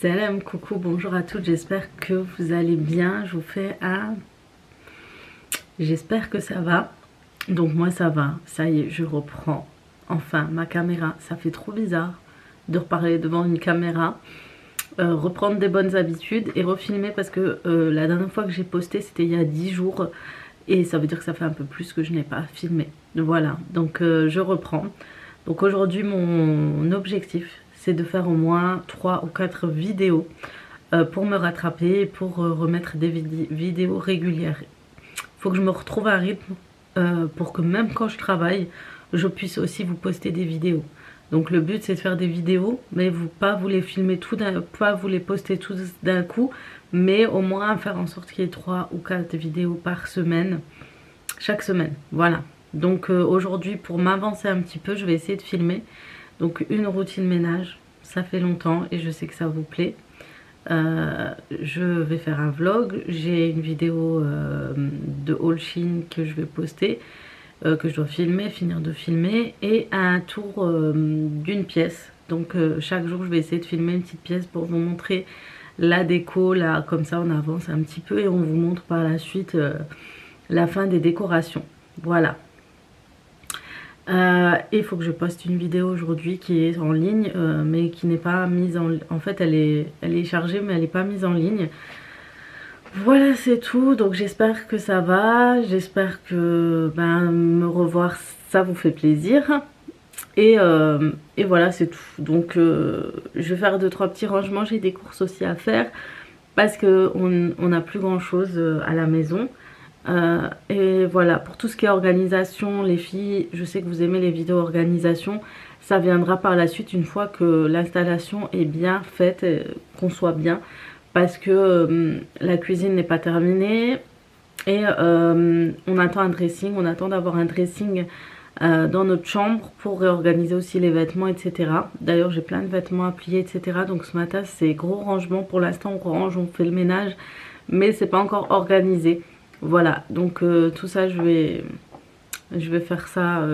Salam, coucou, bonjour à toutes, j'espère que vous allez bien. Je vous fais un... J'espère que ça va. Donc moi ça va, ça y est, je reprends enfin ma caméra. Ça fait trop bizarre de reparler devant une caméra. Reprendre des bonnes habitudes et refilmer parce que la dernière fois que j'ai posté c'était il y a 10 jours. Et ça veut dire que ça fait un peu plus que je n'ai pas filmé. Voilà, donc je reprends. Donc aujourd'hui mon objectif c'est de faire au moins 3 ou 4 vidéos pour me rattraper et pour remettre des vidéos régulières. Il faut que je me retrouve à un rythme pour que même quand je travaille, je puisse aussi vous poster des vidéos. Donc le but c'est de faire des vidéos, mais pas vous les filmer pas vous les poster tous d'un coup, mais au moins faire en sorte qu'il y ait 3 ou 4 vidéos par semaine, chaque semaine, voilà. Donc aujourd'hui pour m'avancer un petit peu, je vais essayer de filmer. Donc une routine ménage, ça fait longtemps et je sais que ça vous plaît. Je vais faire un vlog, j'ai une vidéo de haul Shein que je vais poster, que je dois filmer, finir de filmer, et un tour d'une pièce. Donc chaque jour je vais essayer de filmer une petite pièce pour vous montrer la déco, là comme ça on avance un petit peu et on vous montre par la suite la fin des décorations. Voilà. Il faut que je poste une vidéo aujourd'hui qui est en ligne mais qui n'est pas mise en fait elle est chargée mais elle n'est pas mise en ligne. Voilà, c'est tout. Donc j'espère que ça va, j'espère que me revoir ça vous fait plaisir et voilà, c'est tout. Donc je vais faire 2-3 petits rangements, j'ai des courses aussi à faire parce que on n'a plus grand chose à la maison. Et voilà, pour tout ce qui est organisation, les filles, je sais que vous aimez les vidéos organisation, ça viendra par la suite une fois que l'installation est bien faite, qu'on soit bien, parce que la cuisine n'est pas terminée et on attend un dressing, on attend d'avoir un dressing dans notre chambre pour réorganiser aussi les vêtements, etc. D'ailleurs j'ai plein de vêtements à plier, etc. Donc ce matin c'est gros rangement, pour l'instant on range, on fait le ménage, mais c'est pas encore organisé. Voilà, donc tout ça je vais faire ça,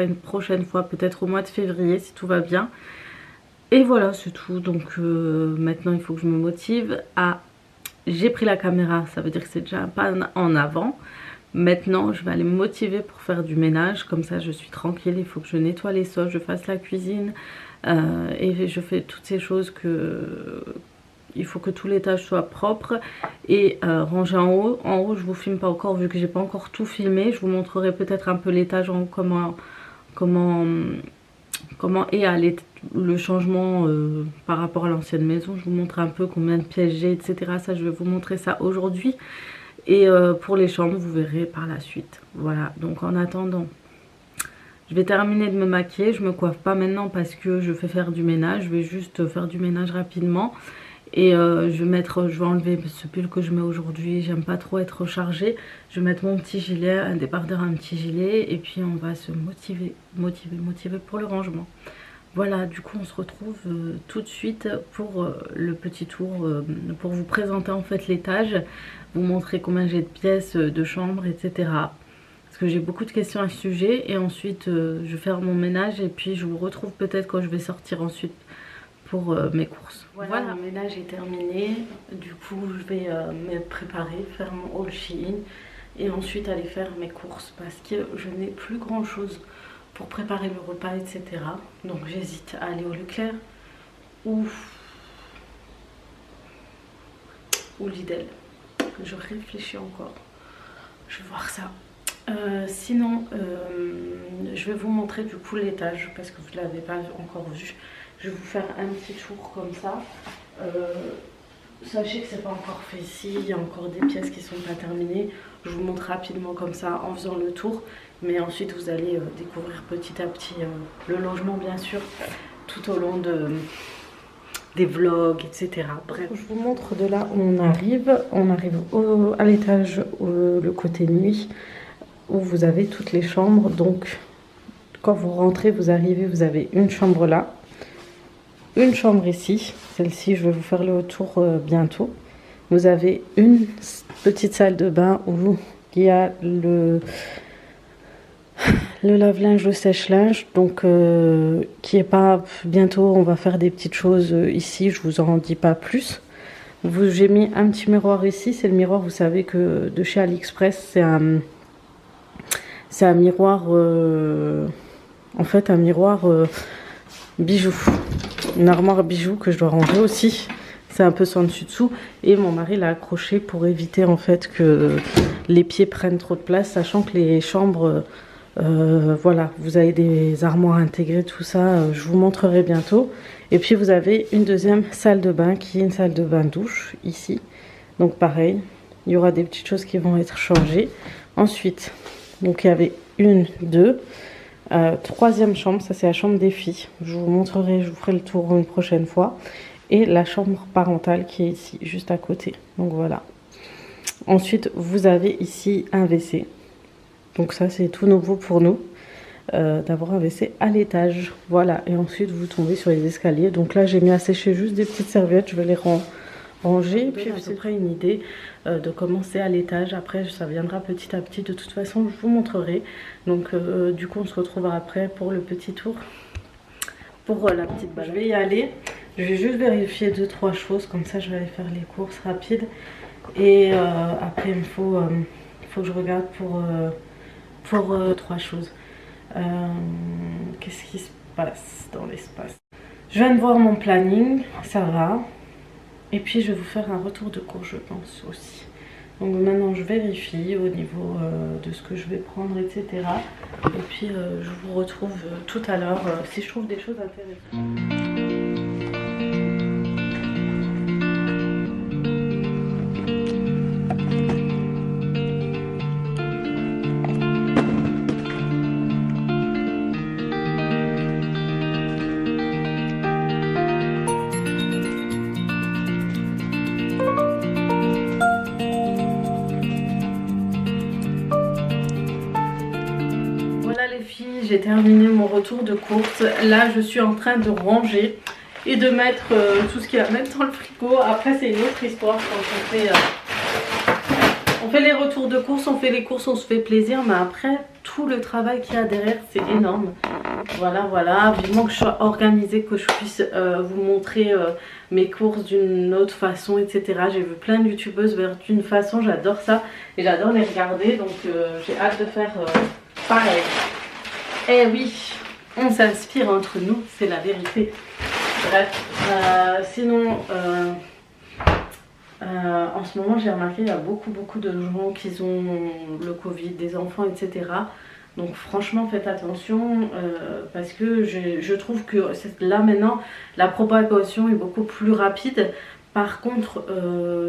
une prochaine fois, peut-être au mois de février si tout va bien. Et voilà, c'est tout. Donc maintenant il faut que je me motive à... J'ai pris la caméra, ça veut dire que c'est déjà un pas en avant. Maintenant je vais aller me motiver pour faire du ménage, comme ça je suis tranquille. Il faut que je nettoie les sols, je fasse la cuisine et je fais toutes ces choses que... Il faut que tout l'étage soit propre et rangé en haut. En haut, je vous filme pas encore vu que j'ai pas encore tout filmé. Je vous montrerai peut-être un peu l'étage en haut, comment est le changement par rapport à l'ancienne maison. Je vous montre un peu combien de pièces j'ai, etc. Ça, je vais vous montrer ça aujourd'hui. Et pour les chambres, vous verrez par la suite. Voilà, donc en attendant, je vais terminer de me maquiller. Je me coiffe pas maintenant parce que je fais faire du ménage. Je vais juste faire du ménage rapidement. Et je vais enlever ce pull que je mets aujourd'hui, j'aime pas trop être chargée. Je vais mettre mon petit gilet, un débardeur, un petit gilet, et puis on va se motiver pour le rangement. Voilà, du coup on se retrouve tout de suite pour le petit tour, pour vous présenter en fait l'étage, vous montrer combien j'ai de pièces de chambre, etc. Parce que j'ai beaucoup de questions à ce sujet, et ensuite je vais faire mon ménage, et puis je vous retrouve peut-être quand je vais sortir ensuite pour mes courses. Voilà, mon ménage est terminé. Du coup, je vais me préparer, faire mon haul Shein et ensuite aller faire mes courses parce que je n'ai plus grand chose pour préparer le repas, etc. Donc j'hésite à aller au Leclerc ou Lidl. Je réfléchis encore. Je vais voir ça. Sinon, je vais vous montrer du coup l'étage parce que vous ne l'avez pas encore vu. Je vais vous faire un petit tour comme ça. Sachez que c'est pas encore fait ici, il y a encore des pièces qui sont pas terminées. Je vous montre rapidement comme ça en faisant le tour. Mais ensuite vous allez découvrir petit à petit le logement bien sûr, tout au long des vlogs, etc. Bref, je vous montre de là où on arrive. On arrive à l'étage, le côté nuit, où vous avez toutes les chambres. Donc quand vous rentrez, vous arrivez, vous avez une chambre là. Une chambre ici, celle-ci je vais vous faire le tour bientôt. Vous avez une petite salle de bain où il y a le lave-linge, le sèche-linge, donc qui est pas... Bientôt on va faire des petites choses ici, je vous en dis pas plus. J'ai mis un petit miroir ici, c'est le miroir, vous savez que de chez AliExpress, c'est un miroir, en fait un miroir bijoux, une armoire bijoux que je dois ranger aussi. C'est un peu sans dessus-dessous et mon mari l'a accroché pour éviter en fait que les pieds prennent trop de place, sachant que les chambres, voilà, vous avez des armoires intégrées, tout ça, je vous montrerai bientôt. Et puis vous avez une deuxième salle de bain qui est une salle de bain douche ici. Donc pareil, il y aura des petites choses qui vont être changées. Ensuite, donc il y avait une, deux, troisième chambre, ça c'est la chambre des filles. Je vous montrerai, je vous ferai le tour une prochaine fois. Et la chambre parentale qui est ici, juste à côté. Donc voilà. Ensuite, vous avez ici un WC. Donc ça, c'est tout nouveau pour nous, d'avoir un WC à l'étage. Voilà. Et ensuite, vous tombez sur les escaliers. Donc là, j'ai mis à sécher juste des petites serviettes. Je vais les ranger. Et puis, à peu près une idée de commencer à l'étage. Après, ça viendra petit à petit. De toute façon, je vous montrerai. Donc, du coup, on se retrouvera après pour le petit tour. Pour la petite balade. Je vais y aller. Je vais juste vérifier 2-3 choses. Comme ça, je vais aller faire les courses rapides. Et après, il faut que je regarde pour 3 choses. Qu'est-ce qui se passe dans l'espace? Je viens de voir mon planning. Ça va. Et puis, je vais vous faire un retour de cours, je pense aussi. Donc maintenant, je vérifie au niveau de ce que je vais prendre, etc. Et puis, je vous retrouve tout à l'heure si je trouve des choses intéressantes. J'ai terminé mon retour de course. Là, je suis en train de ranger et de mettre tout ce qu'il y a même dans le frigo. Après, c'est une autre histoire quand on fait les retours de course, on fait les courses, on se fait plaisir. Mais après, tout le travail qu'il y a derrière, c'est énorme. Voilà, voilà. Vivement que je sois organisée, que je puisse vous montrer mes courses d'une autre façon, etc. J'ai vu plein de youtubeuses vers d'une façon. J'adore ça et j'adore les regarder. Donc, j'ai hâte de faire pareil. Eh oui, on s'inspire entre nous, c'est la vérité. Bref, sinon, en ce moment j'ai remarqué qu'il y a beaucoup de gens qui ont le Covid, des enfants, etc. Donc franchement faites attention parce que je trouve que là maintenant la propagation est beaucoup plus rapide. Par contre,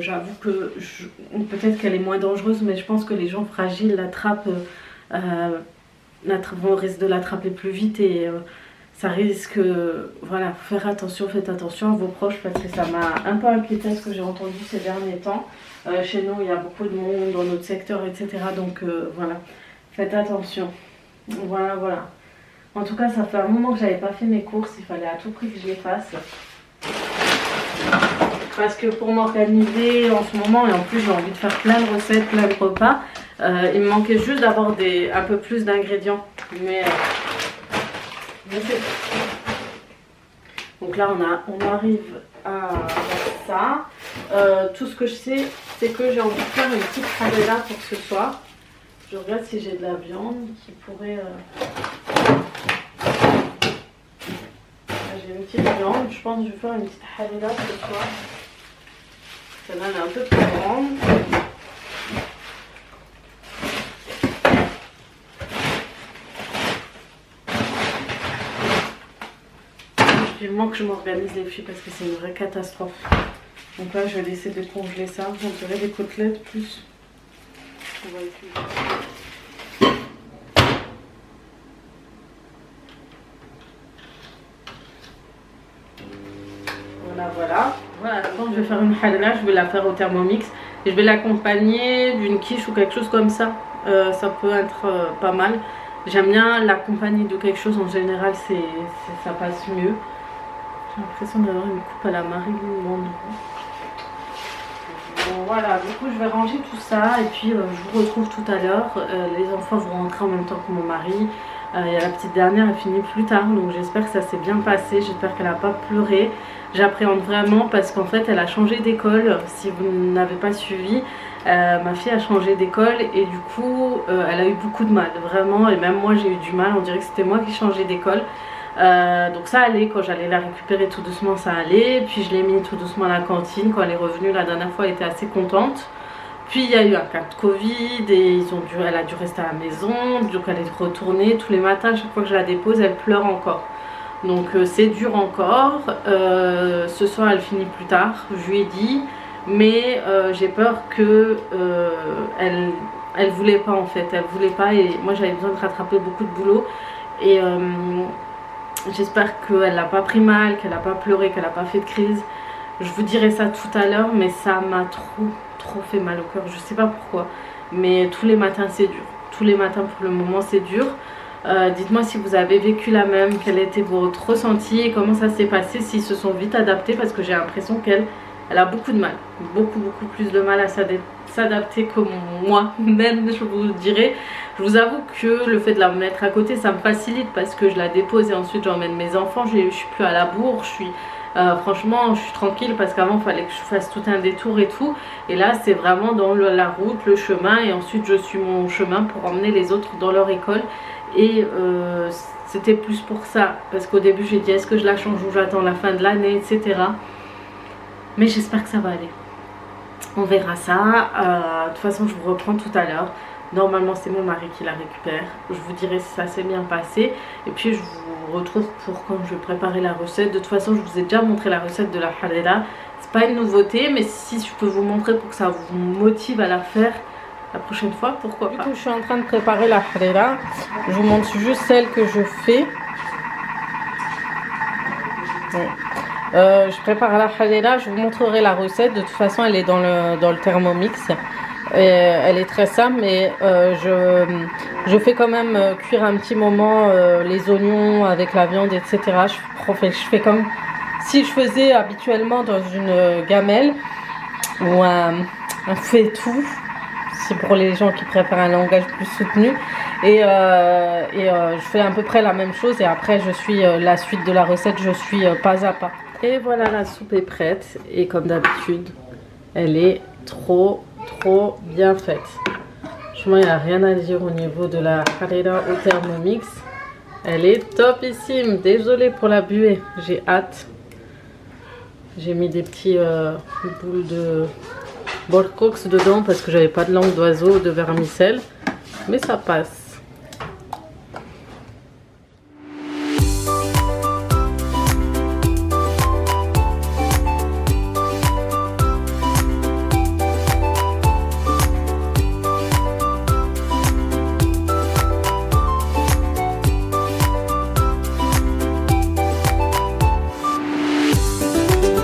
j'avoue que peut-être qu'elle est moins dangereuse, mais je pense que les gens fragiles l'attrapent. On risque de l'attraper plus vite et ça risque, voilà, faire attention, faites attention à vos proches parce que ça m'a un peu inquiété ce que j'ai entendu ces derniers temps. Chez nous il y a beaucoup de monde dans notre secteur, etc. Donc voilà, faites attention. Voilà, voilà. En tout cas, ça fait un moment que j'avais pas fait mes courses, il fallait à tout prix que je les fasse. Parce que pour m'organiser en ce moment, et en plus j'ai envie de faire plein de recettes, plein de repas, il me manquait juste d'avoir un peu plus d'ingrédients. Mais donc là on arrive à ça. Tout ce que je sais, c'est que j'ai envie de faire une petite harira pour ce soir. Je regarde si j'ai de la viande qui pourrait... J'ai une petite viande, je pense que je vais faire une petite harira ce soir. Celle-là elle est un peu plus grande. Vivement que je m'organise les filles parce que c'est une vraie catastrophe. Donc là je vais laisser décongeler ça. J'en ferai des côtelettes plus. On va essayer. Voilà, voilà. Voilà, quand je vais faire une halala, je vais la faire au Thermomix. Et je vais l'accompagner d'une quiche ou quelque chose comme ça. Ça peut être pas mal. J'aime bien l'accompagner de quelque chose. En général, ça passe mieux. J'ai l'impression d'avoir une coupe à la Marilyn Monroe. Bon, voilà, du coup je vais ranger tout ça et puis je vous retrouve tout à l'heure. Les enfants vont rentrer en même temps que mon mari. Et la petite dernière elle finit plus tard, donc j'espère que ça s'est bien passé, j'espère qu'elle n'a pas pleuré. J'appréhende vraiment parce qu'en fait elle a changé d'école, si vous n'avez pas suivi. Ma fille a changé d'école et du coup elle a eu beaucoup de mal, vraiment, et même moi j'ai eu du mal, on dirait que c'était moi qui changeais d'école. Donc ça allait, quand j'allais la récupérer tout doucement ça allait, puis je l'ai mis tout doucement à la cantine. Quand elle est revenue la dernière fois elle était assez contente. Puis il y a eu un cas de Covid et elle a dû rester à la maison, donc elle est retournée tous les matins, chaque fois que je la dépose elle pleure encore. Donc c'est dur encore. Ce soir elle finit plus tard, je lui ai dit, mais j'ai peur que elle voulait pas en fait, elle voulait pas et moi j'avais besoin de rattraper beaucoup de boulot et j'espère qu'elle n'a pas pris mal, qu'elle n'a pas pleuré, qu'elle n'a pas fait de crise. Je vous dirai ça tout à l'heure, mais ça m'a trop fait mal au cœur, je sais pas pourquoi, mais tous les matins c'est dur, tous les matins pour le moment c'est dur. Dites-moi si vous avez vécu la même, quel était votre ressenti et comment ça s'est passé, s'ils se sont vite adaptés, parce que j'ai l'impression qu'elle a beaucoup de mal, beaucoup plus de mal à s'adapter que moi même, je vous dirais. Je vous avoue que le fait de la mettre à côté ça me facilite parce que je la dépose et ensuite j'emmène mes enfants, je suis plus à la bourre, franchement je suis tranquille parce qu'avant il fallait que je fasse tout un détour et tout, et là c'est vraiment dans la route, le chemin, et ensuite je suis mon chemin pour emmener les autres dans leur école. Et c'était plus pour ça, parce qu'au début j'ai dit est-ce que je la change ou j'attends la fin de l'année, etc. Mais j'espère que ça va aller, on verra ça. De toute façon je vous reprends tout à l'heure. Normalement c'est mon mari qui la récupère, je vous dirai si ça s'est bien passé. Et puis je vous retrouve pour quand je vais préparer la recette. De toute façon je vous ai déjà montré la recette de la harira, c'est pas une nouveauté, mais si je peux vous montrer pour que ça vous motive à la faire la prochaine fois, pourquoi pas. Du coup, je suis en train de préparer la harira. Je vous montre juste celle que je fais. Je prépare la harira, je vous montrerai la recette. De toute façon, elle est dans le Thermomix. Elle est très simple, mais je fais quand même cuire un petit moment les oignons avec la viande, etc. Je fais comme si je faisais habituellement dans une gamelle ou un faitout. C'est pour les gens qui préfèrent un langage plus soutenu. Et je fais à peu près la même chose. Et après, je suis la suite de la recette, je suis pas à pas. Et voilà, la soupe est prête. Et comme d'habitude, elle est trop bien faite. Franchement, il n'y a rien à dire au niveau de la harira au Thermomix. Elle est topissime. Désolée pour la buée. J'ai hâte. J'ai mis des petits boules de borcox dedans parce que j'avais pas de langue d'oiseau, de vermicelle, mais ça passe.